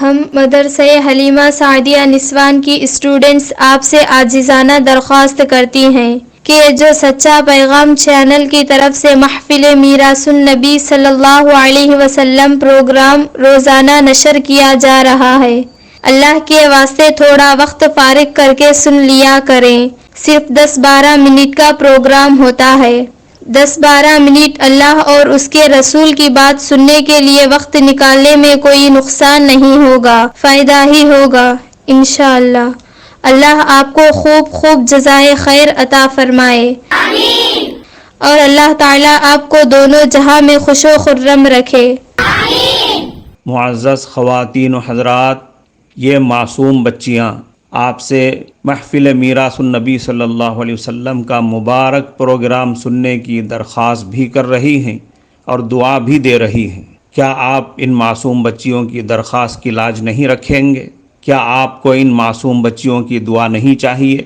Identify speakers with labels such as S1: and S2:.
S1: ہم مدرسہ حلیمہ سعدیہ نسوان کی اسٹوڈنٹس آپ سے عاجزانہ درخواست کرتی ہیں کہ جو سچا پیغام چینل کی طرف سے محفل میراث النبی صلی اللہ علیہ وسلم پروگرام روزانہ نشر کیا جا رہا ہے، اللہ کے واسطے تھوڑا وقت فارغ کر کے سن لیا کریں۔ صرف 10-12 منٹ کا پروگرام ہوتا ہے۔ 10-12 منٹ اللہ اور اس کے رسول کی بات سننے کے لیے وقت نکالنے میں کوئی نقصان نہیں ہوگا، فائدہ ہی ہوگا انشاءاللہ۔ اللہ آپ کو خوب جزائے خیر عطا فرمائے، آمین۔ اور اللہ تعالیٰ آپ کو دونوں جہاں میں خوش و خرم رکھے، آمین۔
S2: معزز خواتین و حضرات، یہ معصوم بچیاں آپ سے محفل میراث النبی صلی اللہ علیہ وسلم کا مبارک پروگرام سننے کی درخواست بھی کر رہی ہیں اور دعا بھی دے رہی ہیں۔ کیا آپ ان معصوم بچیوں کی درخواست کی لاج نہیں رکھیں گے؟ کیا آپ کو ان معصوم بچیوں کی دعا نہیں چاہیے؟